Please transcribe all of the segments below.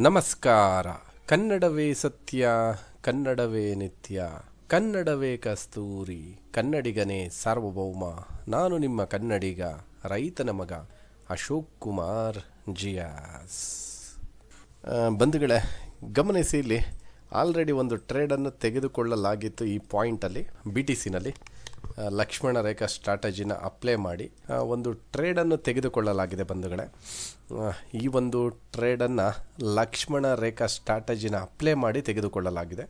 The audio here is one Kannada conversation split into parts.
ನಮಸ್ಕಾರ. ಕನ್ನಡವೇ ಸತ್ಯ, ಕನ್ನಡವೇ ನಿತ್ಯ, ಕನ್ನಡವೇ ಕಸ್ತೂರಿ, ಕನ್ನಡಿಗನೇ ಸಾರ್ವಭೌಮ. ನಾನು ನಿಮ್ಮ ಕನ್ನಡಿಗ, ರೈತನ ಮಗ ಅಶೋಕ್ ಕುಮಾರ್ ಜಿಯಾಸ್. ಬಂಧುಗಳೇ, ಗಮನಿಸಿ, ಇಲ್ಲಿ ಆಲ್ರೆಡಿ ಒಂದು ಟ್ರೇಡನ್ನು ತೆಗೆದುಕೊಳ್ಳಲಾಗಿತ್ತು. ಈ ಪಾಯಿಂಟಲ್ಲಿ BTCನಲ್ಲಿ ಲಕ್ಷ್ಮಣ ರೇಖಾ ಸ್ಟ್ರಾಟಜಿನ ಅಪ್ಲೈ ಮಾಡಿ ಒಂದು ಟ್ರೇಡನ್ನು ತೆಗೆದುಕೊಳ್ಳಲಾಗಿದೆ. ಬಂಧುಗಳೇ, ಈ ಒಂದು ಟ್ರೇಡನ್ನು ಲಕ್ಷ್ಮಣ ರೇಖಾ ಸ್ಟ್ರಾಟಜಿನ ಅಪ್ಲೈ ಮಾಡಿ ತೆಗೆದುಕೊಳ್ಳಲಾಗಿದೆ.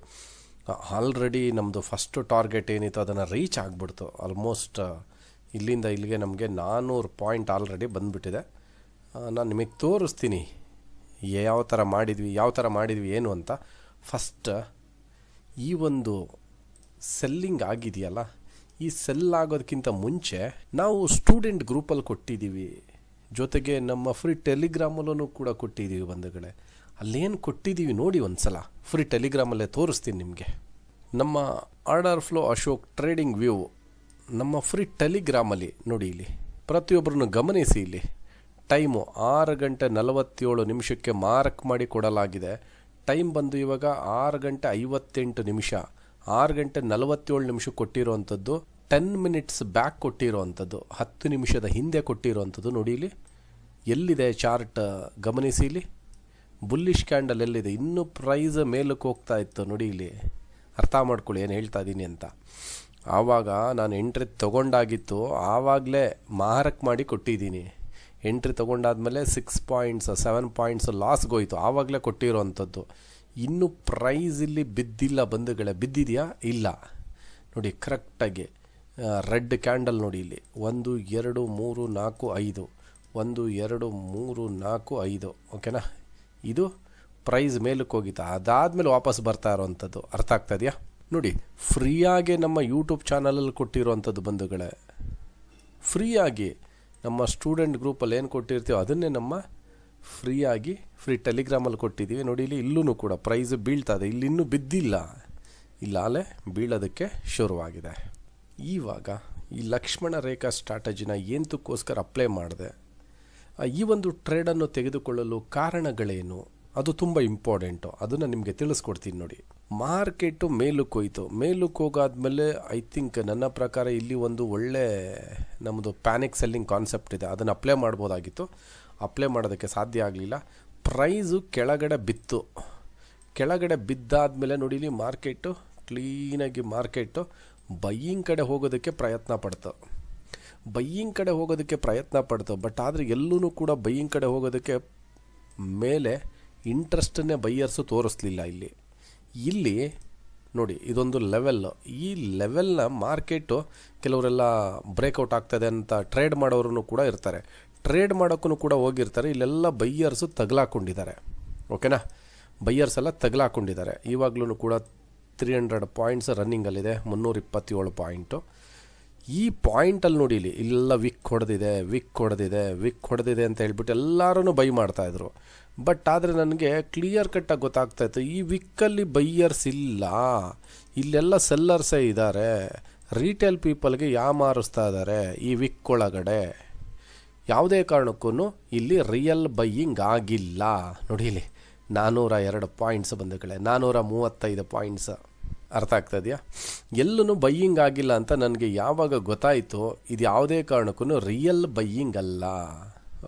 ಆಲ್ರೆಡಿ ನಮ್ಮದು ಫಸ್ಟು ಟಾರ್ಗೆಟ್ ಏನಿತ್ತು ಅದನ್ನು ರೀಚ್ ಆಗಿಬಿಡ್ತು. ಆಲ್ಮೋಸ್ಟ್ ಇಲ್ಲಿಂದ ಇಲ್ಲಿಗೆ ನಮಗೆ 400 ಪಾಯಿಂಟ್ ಆಲ್ರೆಡಿ ಬಂದುಬಿಟ್ಟಿದೆ. ನಾನು ನಿಮಗೆ ತೋರಿಸ್ತೀನಿ ಯಾವ ಥರ ಮಾಡಿದ್ವಿ ಏನು ಅಂತ. ಫಸ್ಟ್ ಈ ಒಂದು ಸೆಲ್ಲಿಂಗ್ ಆಗಿದೆಯಲ್ಲ, ಈ ಸೆಲ್ ಆಗೋದಕ್ಕಿಂತ ಮುಂಚೆ ನಾವು ಸ್ಟೂಡೆಂಟ್ ಗ್ರೂಪಲ್ಲಿ ಕೊಟ್ಟಿದ್ದೀವಿ, ಜೊತೆಗೆ ನಮ್ಮ ಫ್ರೀ ಟೆಲಿಗ್ರಾಮಲ್ಲೂ ಕೂಡ ಕೊಟ್ಟಿದ್ದೀವಿ. ಬಂಧುಗಳೇ, ಅಲ್ಲೇನು ಕೊಟ್ಟಿದ್ದೀವಿ ನೋಡಿ ಒಂದು ಸಲ ಫ್ರೀ ಟೆಲಿಗ್ರಾಮಲ್ಲೇ ತೋರಿಸ್ತೀನಿ ನಿಮಗೆ. ನಮ್ಮ order flow Ashok trading view ನಮ್ಮ ಫ್ರೀ ಟೆಲಿಗ್ರಾಮಲ್ಲಿ ನೋಡಿ. ಇಲ್ಲಿ ಪ್ರತಿಯೊಬ್ಬರನ್ನು ಗಮನಿಸಿ. ಇಲ್ಲಿ ಟೈಮು 6:47 ಮಾರ್ಕ್ ಮಾಡಿ ಕೊಡಲಾಗಿದೆ. ಟೈಮ್ ಬಂದು ಇವಾಗ 6:58, 6:47 ಕೊಟ್ಟಿರೋವಂಥದ್ದು. 10 ಮಿನಿಟ್ಸ್ ಬ್ಯಾಕ್ ಕೊಟ್ಟಿರೋವಂಥದ್ದು, 10 ನಿಮಿಷದ ಹಿಂದೆ ಕೊಟ್ಟಿರೋವಂಥದ್ದು. ನೋಡಿ ಇಲ್ಲಿ ಎಲ್ಲಿದೆ ಚಾರ್ಟ್ ಗಮನಿಸಿ. ಇಲ್ಲಿ ಬುಲ್ಲಿಶ್ ಕ್ಯಾಂಡಲ್ ಎಲ್ಲಿದೆ, ಇನ್ನೂ ಪ್ರೈಸ್ ಮೇಲಕ್ಕೆ ಹೋಗ್ತಾ ಇತ್ತು. ನೋಡಿ ಇಲ್ಲಿ ಅರ್ಥ ಮಾಡ್ಕೊಳ್ಳಿ ಏನು ಹೇಳ್ತಾ ಇದ್ದೀನಿ ಅಂತ. ಆವಾಗ ನಾನು ಎಂಟ್ರಿ ತೊಗೊಂಡಾಗಿತ್ತು, ಆವಾಗಲೇ ಮಾರಕ್ ಮಾಡಿ ಕೊಟ್ಟಿದ್ದೀನಿ. ಎಂಟ್ರಿ ತೊಗೊಂಡಾದ್ಮೇಲೆ 6 ಪಾಯಿಂಟ್ಸ್ 7 ಪಾಯಿಂಟ್ಸ್ ಲಾಸ್ಗೋಯ್ತು, ಆವಾಗಲೇ ಕೊಟ್ಟಿರೋವಂಥದ್ದು. ಇನ್ನೂ ಪ್ರೈಸ್ ಇಲ್ಲಿ ಬಿದ್ದಿಲ್ಲ. ಬಂಧುಗಳೇ, ಬಿದ್ದಿದೆಯಾ? ಇಲ್ಲ. ನೋಡಿ ಕರೆಕ್ಟಾಗಿ ರೆಡ್ ಕ್ಯಾಂಡಲ್ ನೋಡಿ ಇಲ್ಲಿ 1 2 3 4 5 1 2 3 4 5. ಓಕೆನಾ? ಇದು ಪ್ರೈಸ್ ಮೇಲಕ್ಕೆ ಹೋಗಿತ್ತು, ಅದಾದಮೇಲೆ ವಾಪಸ್ ಬರ್ತಾ ಇರೋವಂಥದ್ದು. ಅರ್ಥ ಆಗ್ತಾ ಇದೆಯಾ? ನೋಡಿ, ಫ್ರೀಯಾಗಿ ನಮ್ಮ ಯೂಟ್ಯೂಬ್ ಚಾನಲಲ್ಲಿ ಕೊಟ್ಟಿರೋವಂಥದ್ದು. ಬಂಧುಗಳೇ, ಫ್ರೀಯಾಗಿ ನಮ್ಮ ಸ್ಟೂಡೆಂಟ್ ಗ್ರೂಪಲ್ಲಿ ಏನು ಕೊಟ್ಟಿರ್ತೀವೋ ಅದನ್ನೇ ನಮ್ಮ ಫ್ರೀ ಟೆಲಿಗ್ರಾಮಲ್ಲಿ ಕೊಟ್ಟಿದ್ದೀವಿ. ನೋಡಿ ಇಲ್ಲಿ ಇಲ್ಲೂ ಕೂಡ ಪ್ರೈಸ್ ಬೀಳ್ತಾ ಇದೆ. ಇಲ್ಲಿ ಇನ್ನೂ ಬಿದ್ದಿಲ್ಲ, ಇಲ್ಲಾಲೆ ಬೀಳೋದಕ್ಕೆ ಶುರುವಾಗಿದೆ. ಇವಾಗ ಈ ಲಕ್ಷ್ಮಣ ರೇಖಾ ಸ್ಟ್ರಾಟಜಿನ ಏನಕ್ಕೋಸ್ಕರ ಅಪ್ಲೈ ಮಾಡಿದೆ, ಈ ಒಂದು ಟ್ರೇಡನ್ನು ತೆಗೆದುಕೊಳ್ಳಲು ಕಾರಣಗಳೇನು, ಅದು ತುಂಬ ಇಂಪಾರ್ಟೆಂಟು. ಅದನ್ನು ನಿಮಗೆ ತಿಳಿಸ್ಕೊಡ್ತೀನಿ. ನೋಡಿ, ಮಾರ್ಕೆಟು ಮೇಲಕ್ಕೆ ಹೋಯಿತು. ಮೇಲಕ್ಕೆ ಹೋಗಾದ್ಮೇಲೆ ಐ ಥಿಂಕ್ ನನ್ನ ಪ್ರಕಾರ ಇಲ್ಲಿ ಒಂದು ಒಳ್ಳೆ ನಮ್ಮದು ಪ್ಯಾನಿಕ್ ಸೆಲ್ಲಿಂಗ್ ಕಾನ್ಸೆಪ್ಟ್ ಇದೆ, ಅದನ್ನು ಅಪ್ಲೈ ಮಾಡ್ಬೋದಾಗಿತ್ತು. ಅಪ್ಲೈ ಮಾಡೋದಕ್ಕೆ ಸಾಧ್ಯ ಆಗಲಿಲ್ಲ. ಪ್ರೈಸು ಕೆಳಗಡೆ ಬಿತ್ತು. ಕೆಳಗಡೆ ಬಿದ್ದಾದಮೇಲೆ ನೋಡಿ ಇಲ್ಲಿ ಮಾರ್ಕೆಟು ಕ್ಲೀನಾಗಿ ಬೈಯಿಂಗ್ ಕಡೆ ಹೋಗೋದಕ್ಕೆ ಪ್ರಯತ್ನ ಪಡ್ತು. ಬಟ್ ಆದರೆ ಎಲ್ಲೂ ಕೂಡ ಬೈಯಿಂಗ್ ಕಡೆ ಹೋಗೋದಕ್ಕೆ ಮೇಲೆ ಇಂಟ್ರೆಸ್ಟನ್ನೇ ಬೈಯರ್ಸು ತೋರಿಸ್ಲಿಲ್ಲ. ಇಲ್ಲಿ ನೋಡಿ, ಇದೊಂದು ಲೆವೆಲ್ಲು. ಈ ಲೆವೆಲ್ನ ಮಾರ್ಕೆಟು ಕೆಲವರೆಲ್ಲ ಬ್ರೇಕೌಟ್ ಆಗ್ತದೆ ಅಂತ ಟ್ರೇಡ್ ಮಾಡೋರು ಕೂಡ ಇರ್ತಾರೆ, ಟ್ರೇಡ್ ಮಾಡೋಕ್ಕೂ ಕೂಡ ಹೋಗಿರ್ತಾರೆ. ಇಲ್ಲೆಲ್ಲ ಬೈಯರ್ಸು ತಗಲಾಕೊಂಡಿದ್ದಾರೆ. ಓಕೆನಾ? ಬೈಯರ್ಸ್ ಎಲ್ಲ ತಗಲಾಕೊಂಡಿದ್ದಾರೆ. ಇವಾಗಲೂ ಕೂಡ 300 ಪಾಯಿಂಟ್ಸ್ ರನ್ನಿಂಗಲ್ಲಿದೆ, 327 ಪಾಯಿಂಟು. ಈ ಪಾಯಿಂಟಲ್ಲಿ ನೋಡಿ, ಇಲ್ಲೆಲ್ಲ ವಿಕ್ ಹೊಡೆದಿದೆ ಅಂತ ಹೇಳ್ಬಿಟ್ಟು ಎಲ್ಲರೂ ಬೈ ಮಾಡ್ತಾಯಿದ್ರು. ಬಟ್ ಆದರೆ ನನಗೆ ಕ್ಲಿಯರ್ ಕಟ್ಟಾಗಿ ಗೊತ್ತಾಗ್ತಾಯಿತ್ತು, ಈ ವಿಕ್ಕಲ್ಲಿ ಬೈಯರ್ಸ್ ಇಲ್ಲ, ಇಲ್ಲೆಲ್ಲ ಸೆಲ್ಲರ್ಸೇ ಇದ್ದಾರೆ. ರೀಟೇಲ್ ಪೀಪಲ್ಗೆ ಮಾರಿಸ್ತಾ ಇದ್ದಾರೆ ಈ ವಿಕ್ ಒಳಗಡೆ. ಯಾವುದೇ ಕಾರಣಕ್ಕೂ ಇಲ್ಲಿ ರಿಯಲ್ ಬೈಯಿಂಗ್ ಆಗಿಲ್ಲ. ನೋಡಿ ಇಲ್ಲಿ 402 ಪಾಯಿಂಟ್ಸ್ ಬಂಧುಗಳೇ, 435 ಪಾಯಿಂಟ್ಸ್. ಅರ್ಥ ಆಗ್ತಾ ಇದೆಯಾ? ಎಲ್ಲೂ ಬೈಯಿಂಗ್ ಆಗಿಲ್ಲ ಅಂತ ನನಗೆ ಯಾವಾಗ ಗೊತ್ತಾಯಿತು, ಇದು ಯಾವುದೇ ಕಾರಣಕ್ಕೂ ರಿಯಲ್ ಬೈಯಿಂಗ್ ಅಲ್ಲ.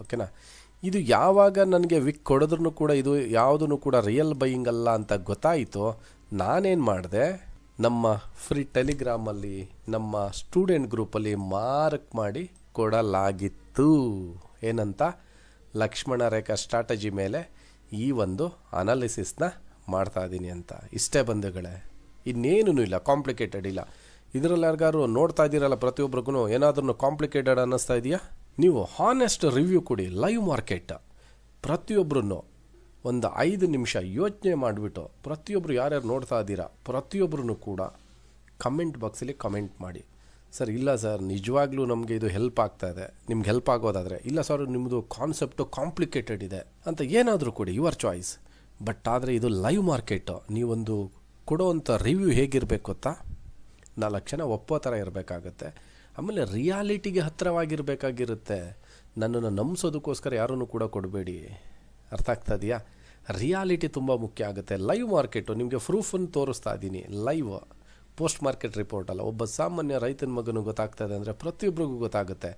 ಓಕೆನಾ? ಇದು ಯಾವಾಗ ನನಗೆ ವಿಕ್ ಹೊಡೆದ್ರೂ ಕೂಡ ಇದು ಯಾವುದೂ ಕೂಡ ರಿಯಲ್ ಬೈಯಿಂಗ್ ಅಲ್ಲ ಅಂತ ಗೊತ್ತಾಯಿತು, ನಾನೇನು ಮಾಡಿದೆ, ನಮ್ಮ ಫ್ರೀ ಟೆಲಿಗ್ರಾಮಲ್ಲಿ ನಮ್ಮ ಸ್ಟೂಡೆಂಟ್ ಗ್ರೂಪಲ್ಲಿ ಮಾರ್ಕ್ ಮಾಡಿ ಕೊಡಲಾಗಿತ್ತು. ಏನಂತ? ಲಕ್ಷ್ಮಣ ರೇಖಾ ಸ್ಟ್ರಾಟಜಿ ಮೇಲೆ ಈ ಒಂದು ಅನಾಲಿಸಿಸ್ನ ಮಾಡ್ತಾ ಇದ್ದೀನಿ ಅಂತ. ಇಷ್ಟೇ ಬಂಧುಗಳೇ, ಇನ್ನೇನೂ ಇಲ್ಲ, ಕಾಂಪ್ಲಿಕೇಟೆಡ್ ಇಲ್ಲ. ಇದರಲ್ಲಿ ಯಾರಿಗಾರು ನೋಡ್ತಾ ಇದ್ದೀರಲ್ಲ, ಪ್ರತಿಯೊಬ್ಬರಿಗೂ ಏನಾದ್ರೂ ಕಾಂಪ್ಲಿಕೇಟೆಡ್ ಅನ್ನಿಸ್ತಾ ಇದೆಯಾ? ನೀವು ಹಾನೆಸ್ಟ್ ರಿವ್ಯೂ ಕೊಡಿ. ಲೈವ್ ಮಾರ್ಕೆಟ್ ಪ್ರತಿಯೊಬ್ಬರೂ ಒಂದು 5 ನಿಮಿಷ ಯೋಚನೆ ಮಾಡಿಬಿಟ್ಟು, ಪ್ರತಿಯೊಬ್ಬರು ಯಾರ್ಯಾರು ನೋಡ್ತಾ ಇದ್ದೀರಾ ಪ್ರತಿಯೊಬ್ಬರೂ ಕೂಡ ಕಮೆಂಟ್ ಬಾಕ್ಸಲ್ಲಿ ಕಮೆಂಟ್ ಮಾಡಿ. ಸರ್ ಇಲ್ಲ ಸರ್, ನಿಜವಾಗ್ಲೂ ನಮಗೆ ಇದು ಹೆಲ್ಪ್ ಆಗ್ತಾ ಇದೆ, ನಿಮ್ಗೆ ಹೆಲ್ಪ್ ಆಗೋದಾದರೆ. ಇಲ್ಲ ಸರ್, ನಿಮ್ಮದು ಕಾನ್ಸೆಪ್ಟು ಕಾಂಪ್ಲಿಕೇಟೆಡ್ ಇದೆ ಅಂತ ಏನಾದರೂ ಕೊಡಿ, ಯುವರ್ ಚಾಯ್ಸ್. ಬಟ್ ಆದರೆ ಇದು ಲೈವ್ ಮಾರ್ಕೆಟು. ನೀವೊಂದು ಕೊಡೋವಂಥ ರಿವ್ಯೂ ಹೇಗಿರಬೇಕು ಗೊತ್ತಾ? 4 ಜನ ಒಪ್ಪೋ ಥರ ಇರಬೇಕಾಗತ್ತೆ. ಆಮೇಲೆ ರಿಯಾಲಿಟಿಗೆ ಹತ್ತಿರವಾಗಿರಬೇಕಾಗಿರುತ್ತೆ. ನನ್ನನ್ನು ನಂಬಿಸೋದಕ್ಕೋಸ್ಕರ ಯಾರನ್ನು ಕೂಡ ಕೊಡಬೇಡಿ. ಅರ್ಥ ಆಗ್ತಾ ಇದೆಯಾ? ರಿಯಾಲಿಟಿ ತುಂಬ ಮುಖ್ಯ ಆಗುತ್ತೆ. ಲೈವ್ ಮಾರ್ಕೆಟು ನಿಮಗೆ ಪ್ರೂಫನ್ನು ತೋರಿಸ್ತಾ ಇದ್ದೀನಿ. ಲೈವ್ ಪೋಸ್ಟ್ ಮಾರ್ಕೆಟ್ ರಿಪೋರ್ಟ್ ಅಲ್ಲ. ಒಬ್ಬ ಸಾಮಾನ್ಯ ರೈತನ ಮಗನು ಗೊತ್ತಾಗ್ತದೆ ಅಂದರೆ ಪ್ರತಿಯೊಬ್ಬರಿಗೂ ಗೊತ್ತಾಗುತ್ತೆ.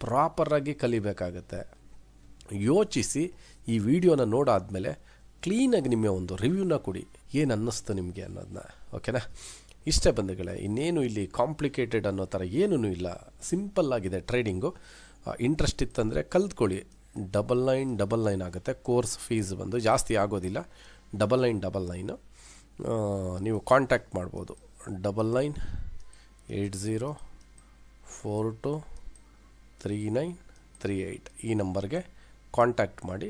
ಪ್ರಾಪರಾಗಿ ಕಲಿಬೇಕಾಗತ್ತೆ. ಯೋಚಿಸಿ ಈ ವಿಡಿಯೋನ ನೋಡಾದಮೇಲೆ ಕ್ಲೀನಾಗಿ ನಿಮಗೆ ಒಂದು ರಿವ್ಯೂನ ಕೊಡಿ, ಏನು ಅನ್ನಿಸ್ತು ನಿಮಗೆ ಅನ್ನೋದನ್ನ. ಓಕೆನಾ? ಇಷ್ಟೇ ಬಂಧುಗಳೇ, ಇನ್ನೇನು ಇಲ್ಲಿ ಕಾಂಪ್ಲಿಕೇಟೆಡ್ ಅನ್ನೋ ಥರ ಏನೂ ಇಲ್ಲ. ಸಿಂಪಲ್ ಆಗಿದೆ ಟ್ರೇಡಿಂಗು. ಇಂಟ್ರೆಸ್ಟ್ ಇತ್ತಂದರೆ ಕಲ್ತ್ಕೊಳ್ಳಿ. 9999 ಆಗುತ್ತೆ ಕೋರ್ಸ್ ಫೀಸ್ ಬಂದು, ಜಾಸ್ತಿ ಆಗೋದಿಲ್ಲ. 9999 ನೀವು ಕಾಂಟ್ಯಾಕ್ಟ್ ಮಾಡ್ಬೋದು. 9980423938 ಈ ನಂಬರ್ಗೆ ಕಾಂಟ್ಯಾಕ್ಟ್ ಮಾಡಿ.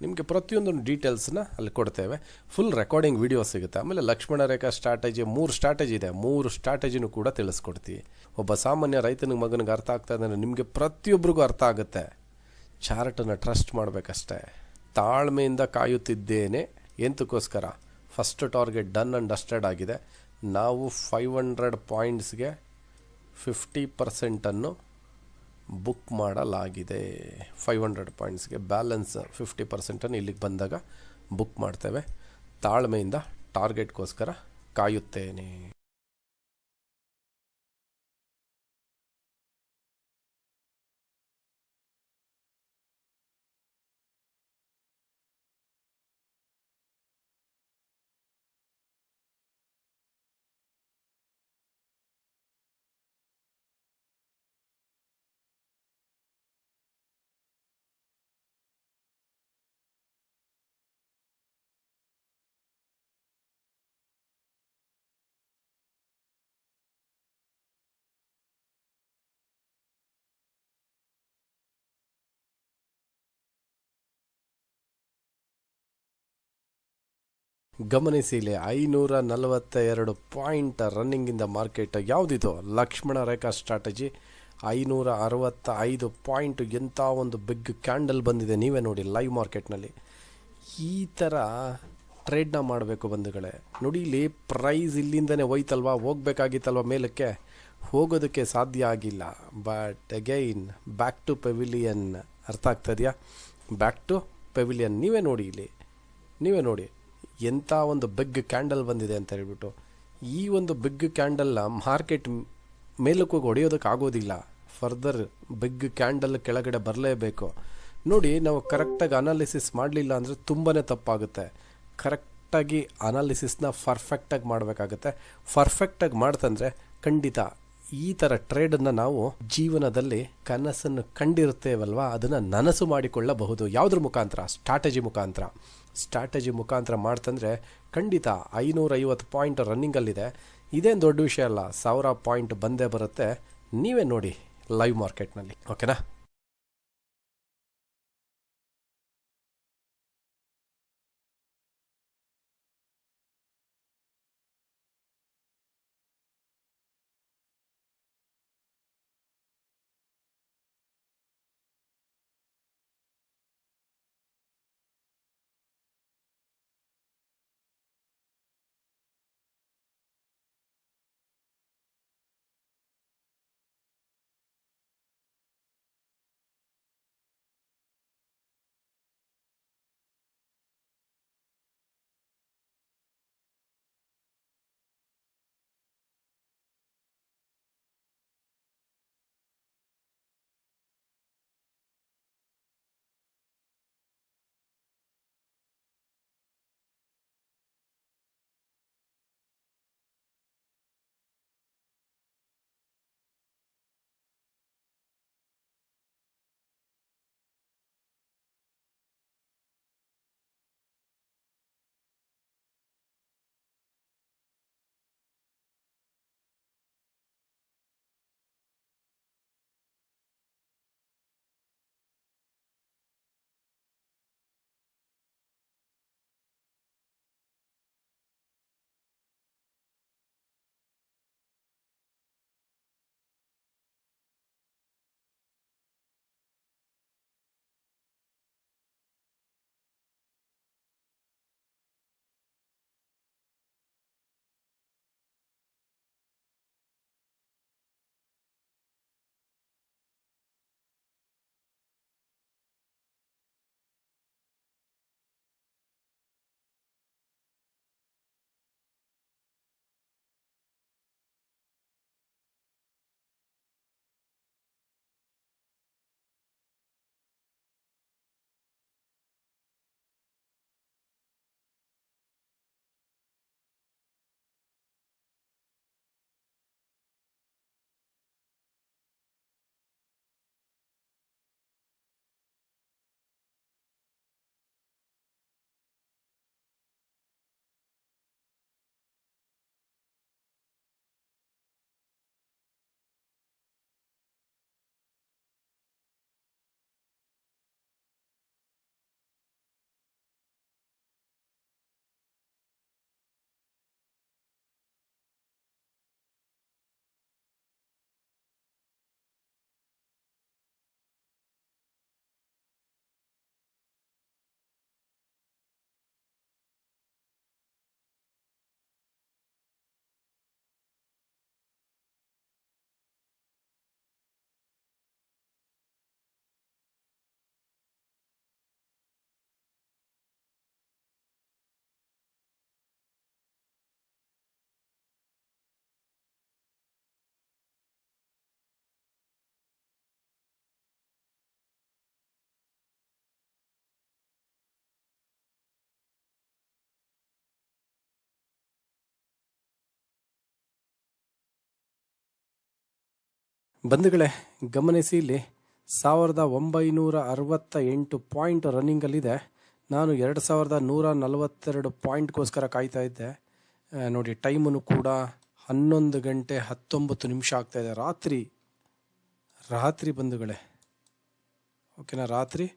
ನಿಮಗೆ ಪ್ರತಿಯೊಂದು ಡೀಟೇಲ್ಸ್ನ ಅಲ್ಲಿ ಕೊಡ್ತೇವೆ. ಫುಲ್ ರೆಕಾರ್ಡಿಂಗ್ ವಿಡಿಯೋ ಸಿಗುತ್ತೆ. ಆಮೇಲೆ ಲಕ್ಷ್ಮಣ ರೇಖಾ ಸ್ಟ್ರಾಟಜಿ 3 ಸ್ಟ್ರಾಟಜಿ ಇದೆ. 3 ಸ್ಟ್ರಾಟಜಿನೂ ಕೂಡ ತಿಳಿಸ್ಕೊಡ್ತೀವಿ. ಒಬ್ಬ ಸಾಮಾನ್ಯ ರೈತನ ಮಗನಿಗೆ ಅರ್ಥ ಆಗ್ತಾ ಇದೆ ಅಂದರೆ ನಿಮಗೆ ಪ್ರತಿಯೊಬ್ಬರಿಗೂ ಅರ್ಥ ಆಗುತ್ತೆ. ಚಾರ್ಟನ್ನು ಟ್ರಸ್ಟ್ ಮಾಡಬೇಕಷ್ಟೇ. ತಾಳ್ಮೆಯಿಂದ ಕಾಯುತ್ತಿದ್ದೇನೆ. ಎಂತಕ್ಕೋಸ್ಕರ? First target done and dusted ಆಗಿದೆ. ನಾವು 500 ಪಾಯಿಂಟ್ಸ್ಗೆ 50% ಬುಕ್ ಮಾಡಲಾಗಿದೆ. 500 ಪಾಯಿಂಟ್ಸ್ಗೆ ಬ್ಯಾಲೆನ್ಸ್ 50% ಇಲ್ಲಿಗೆ ಬಂದಾಗ ಬುಕ್ ಮಾಡ್ತೇವೆ. ತಾಳ್ಮೆಯಿಂದ ಟಾರ್ಗೆಟ್ಗೋಸ್ಕರ ಕಾಯುತ್ತೇನೆ. ಗಮನಿಸಿ, ಇಲ್ಲಿ 542 ಪಾಯಿಂಟ್ ರನ್ನಿಂಗಿಂದ ಮಾರ್ಕೆಟ್ ಯಾವುದಿದು? ಲಕ್ಷ್ಮಣ ರೇಖಾ ಸ್ಟ್ರಾಟಜಿ 565 ಪಾಯಿಂಟ್. ಎಂಥ ಒಂದು ಬಿಗ್ ಕ್ಯಾಂಡಲ್ ಬಂದಿದೆ, ನೀವೇ ನೋಡಿ ಲೈವ್ ಮಾರ್ಕೆಟ್ನಲ್ಲಿ. ಈ ಥರ ಟ್ರೇಡ್ನ ಮಾಡಬೇಕು ಬಂಧುಗಳೇ. ನೋಡಿ, ಇಲ್ಲಿ ಪ್ರೈಸ್ ಇಲ್ಲಿಂದನೇ ಹೋಯ್ತಲ್ವ, ಹೋಗ್ಬೇಕಾಗಿತ್ತಲ್ವ ಮೇಲಕ್ಕೆ, ಹೋಗೋದಕ್ಕೆ ಸಾಧ್ಯ ಆಗಿಲ್ಲ. But again back to pavilion. ಅರ್ಥ ಆಗ್ತದೆಯಾ? Back to pavilion. ನೀವೇ ನೋಡಿ, ಇಲ್ಲಿ ನೀವೇ ನೋಡಿ ಎಂಥ ಒಂದು ಬಿಗ್ ಕ್ಯಾಂಡಲ್ ಬಂದಿದೆ ಅಂತ ಹೇಳ್ಬಿಟ್ಟು. ಈ ಒಂದು ಬಿಗ್ ಕ್ಯಾಂಡಲ್ನ ಮಾರ್ಕೆಟ್ ಮೇಲಕ್ಕೆ ಹೋಗಿ ಹೊಡೆಯೋದಕ್ಕೆ ಆಗೋದಿಲ್ಲ. ಫರ್ದರ್ ಬಿಗ್ ಕ್ಯಾಂಡಲ್ ಕೆಳಗಡೆ ಬರಲೇಬೇಕು. ನೋಡಿ, ನಾವು ಕರೆಕ್ಟಾಗಿ ಅನಾಲಿಸಿಸ್ ಮಾಡಲಿಲ್ಲ ಅಂದರೆ ತುಂಬಾ ತಪ್ಪಾಗುತ್ತೆ. ಕರೆಕ್ಟಾಗಿ ಅನಾಲಿಸಿಸ್ನ ಪರ್ಫೆಕ್ಟಾಗಿ ಮಾಡಬೇಕಾಗತ್ತೆ. ಪರ್ಫೆಕ್ಟಾಗಿ ಮಾಡ್ತಂದರೆ ಖಂಡಿತ ಈ ಥರ ಟ್ರೇಡನ್ನು ನಾವು ಜೀವನದಲ್ಲಿ ಕನಸನ್ನು ಕಂಡಿರ್ತೇವಲ್ವ, ಅದನ್ನು ನನಸು ಮಾಡಿಕೊಳ್ಳಬಹುದು. ಯಾವುದ್ರ ಮುಖಾಂತರ? ಸ್ಟ್ರಾಟಜಿ ಮುಖಾಂತರ ಮಾಡ್ತಂದರೆ ಖಂಡಿತ 550 ಪಾಯಿಂಟ್ ರನ್ನಿಂಗಲ್ಲಿದೆ. ಇದೇನು ದೊಡ್ಡ ವಿಷಯ ಅಲ್ಲ. 1000 ಪಾಯಿಂಟ್ ಬಂದೇ ಬರುತ್ತೆ. ನೀವೇ ನೋಡಿ ಲೈವ್ ಮಾರ್ಕೆಟ್ನಲ್ಲಿ. ಓಕೆನಾ? ಬಂಧುಗಳೇ ಗಮನಿಸಿ, ಇಲ್ಲಿ 1968 ಪಾಯಿಂಟ್ ರನ್ನಿಂಗಲ್ಲಿದೆ. ನಾನು 2142 ಪಾಯಿಂಟ್ಗೋಸ್ಕರ ಕಾಯ್ತಾ ಇದ್ದೆ. ನೋಡಿ, ಟೈಮನ್ನು ಕೂಡ 11 ಗಂಟೆ 19 ನಿಮಿಷ ಆಗ್ತಾಯಿದೆ. ರಾತ್ರಿ ಬಂಧುಗಳೇ, ಓಕೆನಾ, ರಾತ್ರಿ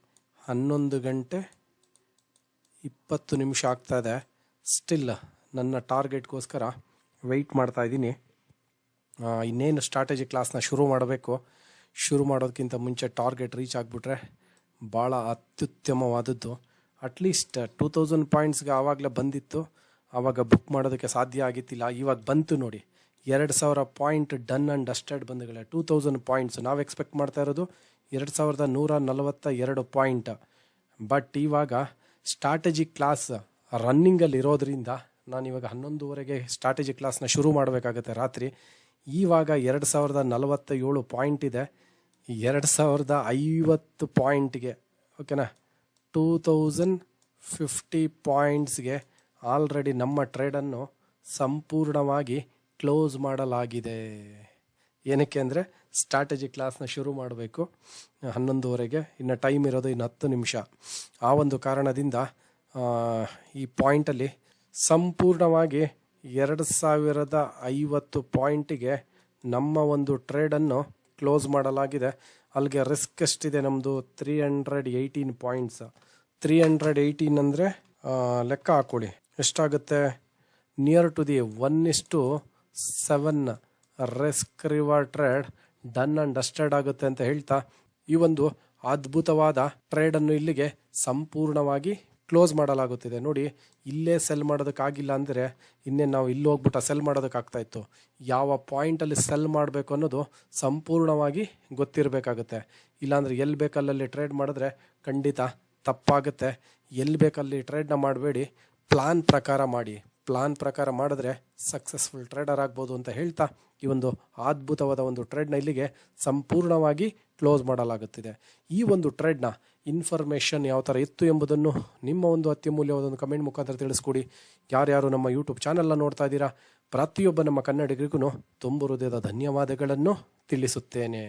11 ಗಂಟೆ 20 ನಿಮಿಷ ಆಗ್ತಾಯಿದೆ. ಸ್ಟಿಲ್ ನನ್ನ ಟಾರ್ಗೆಟ್ಗೋಸ್ಕರ ವೆಯ್ಟ್ ಮಾಡ್ತಾ ಇದ್ದೀನಿ. ಇನ್ನೇನು ಸ್ಟ್ರಾಟಜಿ ಕ್ಲಾಸ್ನ ಶುರು ಮಾಡೋದಕ್ಕಿಂತ ಮುಂಚೆ ಟಾರ್ಗೆಟ್ ರೀಚ್ ಆಗಿಬಿಟ್ರೆ ಭಾಳ ಅತ್ಯುತ್ತಮವಾದದ್ದು. ಅಟ್ಲೀಸ್ಟ್ 2000 ಪಾಯಿಂಟ್ಸ್ಗೆ ಆವಾಗಲೇ ಬಂದಿತ್ತು, ಆವಾಗ ಬುಕ್ ಮಾಡೋದಕ್ಕೆ ಸಾಧ್ಯ ಆಗಿತ್ತಿಲ್ಲ. ಇವಾಗ ಬಂತು ನೋಡಿ, 2000 ಪಾಯಿಂಟ್ ಡನ್ ಆ್ಯಂಡ್ ಡಸ್ಟೆಡ್ ಬಂಧುಗಳೇ. 2000 ಪಾಯಿಂಟ್ಸ್ ನಾವು ಎಕ್ಸ್ಪೆಕ್ಟ್ ಮಾಡ್ತಾ ಇರೋದು 2142 ಪಾಯಿಂಟ್. ಬಟ್ ಇವಾಗ ಸ್ಟ್ರಾಟಜಿ ಕ್ಲಾಸ್ ರನ್ನಿಂಗಲ್ಲಿ ಇರೋದ್ರಿಂದ ನಾನಿವಾಗ 11:30ಗೆ ಸ್ಟ್ರಾಟಜಿ ಕ್ಲಾಸ್ನ ಶುರು ಮಾಡಬೇಕಾಗತ್ತೆ ರಾತ್ರಿ. ಇವಾಗ 2047 ಪಾಯಿಂಟ್ ಇದೆ. 2050 ಪಾಯಿಂಟ್ಗೆ, ಓಕೆನಾ, 2050 ಪಾಯಿಂಟ್ಸ್ಗೆ ಆಲ್ರೆಡಿ ನಮ್ಮ ಟ್ರೇಡನ್ನು ಸಂಪೂರ್ಣವಾಗಿ ಕ್ಲೋಸ್ ಮಾಡಲಾಗಿದೆ. ಏನಕ್ಕೆ ಅಂದರೆ ಸ್ಟ್ರಾಟಜಿ ಕ್ಲಾಸ್ನ ಶುರು ಮಾಡಬೇಕು 11:30ಗೆ, ಇನ್ನು ಟೈಮ್ ಇರೋದು ಇನ್ನು 10 ನಿಮಿಷ. ಆ ಒಂದು ಕಾರಣದಿಂದ ಈ ಪಾಯಿಂಟಲ್ಲಿ ಸಂಪೂರ್ಣವಾಗಿ 2050 ಪಾಯಿಂಟಿಗೆ ನಮ್ಮ ಒಂದು ಟ್ರೇಡನ್ನು ಕ್ಲೋಸ್ ಮಾಡಲಾಗಿದೆ. ಅಲ್ಲಿಗೆ ರಿಸ್ಕ್ ಎಷ್ಟಿದೆ ನಮ್ಮದು? 318 ಪಾಯಿಂಟ್ಸ್. 318 ಅಂದರೆ ಲೆಕ್ಕ ಹಾಕೊಳ್ಳಿ ಎಷ್ಟಾಗುತ್ತೆ. Near to the 1:7 risk reward trade done and dusted ಆಗುತ್ತೆ ಅಂತ ಹೇಳ್ತಾ ಈ ಒಂದು ಅದ್ಭುತವಾದ ಟ್ರೇಡನ್ನು ಇಲ್ಲಿಗೆ ಸಂಪೂರ್ಣವಾಗಿ ಕ್ಲೋಸ್ ಮಾಡಲಾಗುತ್ತಿದೆ. ನೋಡಿ, ಇಲ್ಲೇ ಸೆಲ್ ಮಾಡೋದಕ್ಕಾಗಿಲ್ಲ ಅಂದರೆ ಇನ್ನೇ ನಾವು ಇಲ್ಲಿ ಹೋಗ್ಬಿಟ್ಟು ಸೆಲ್ ಮಾಡೋದಕ್ಕಾಗ್ತಾಯಿತ್ತು. ಯಾವ ಪಾಯಿಂಟಲ್ಲಿ ಸೆಲ್ ಮಾಡಬೇಕು ಅನ್ನೋದು ಸಂಪೂರ್ಣವಾಗಿ ಗೊತ್ತಿರಬೇಕಾಗುತ್ತೆ. ಇಲ್ಲಾಂದರೆ ಎಲ್ಲಿ ಬೇಕಲ್ಲಲ್ಲಿ ಟ್ರೇಡ್ ಮಾಡಿದ್ರೆ ಖಂಡಿತ ತಪ್ಪಾಗುತ್ತೆ. ಎಲ್ಲಿ ಬೇಕಲ್ಲಿ ಟ್ರೇಡ್ನ ಮಾಡಬೇಡಿ, ಪ್ಲಾನ್ ಪ್ರಕಾರ ಮಾಡಿ. ಪ್ಲಾನ್ ಪ್ರಕಾರ ಮಾಡಿದ್ರೆ ಸಕ್ಸಸ್ಫುಲ್ ಟ್ರೇಡರ್ ಆಗ್ಬೋದು ಅಂತ ಹೇಳ್ತಾ ಈ ಒಂದು ಅದ್ಭುತವಾದ ಒಂದು ಟ್ರೇಡ್ನ ಇಲ್ಲಿಗೆ ಸಂಪೂರ್ಣವಾಗಿ ಕ್ಲೋಸ್ ಮಾಡಲಾಗುತ್ತಿದೆ. ಈ ಒಂದು ಟ್ರೇಡ್ನ ಇನ್ಫಾರ್ಮೇಷನ್ ಯಾವ ಥರ ಇತ್ತು ಎಂಬುದನ್ನು ನಿಮ್ಮ ಒಂದು ಅತ್ಯಮೂಲ್ಯವಾದ ಒಂದು ಕಮೆಂಟ್ ಮುಖಾಂತರ ತಿಳಿಸ್ಕೊಡಿ. ಯಾರ್ಯಾರು ನಮ್ಮ ಯೂಟ್ಯೂಬ್ ಚಾನಲ್ನ ನೋಡ್ತಾ ಇದ್ದೀರಾ, ಪ್ರತಿಯೊಬ್ಬ ನಮ್ಮ ಕನ್ನಡಿಗರಿಗೂ ತುಂಬು ಹೃದಯದ ಧನ್ಯವಾದಗಳನ್ನು ತಿಳಿಸುತ್ತೇನೆ.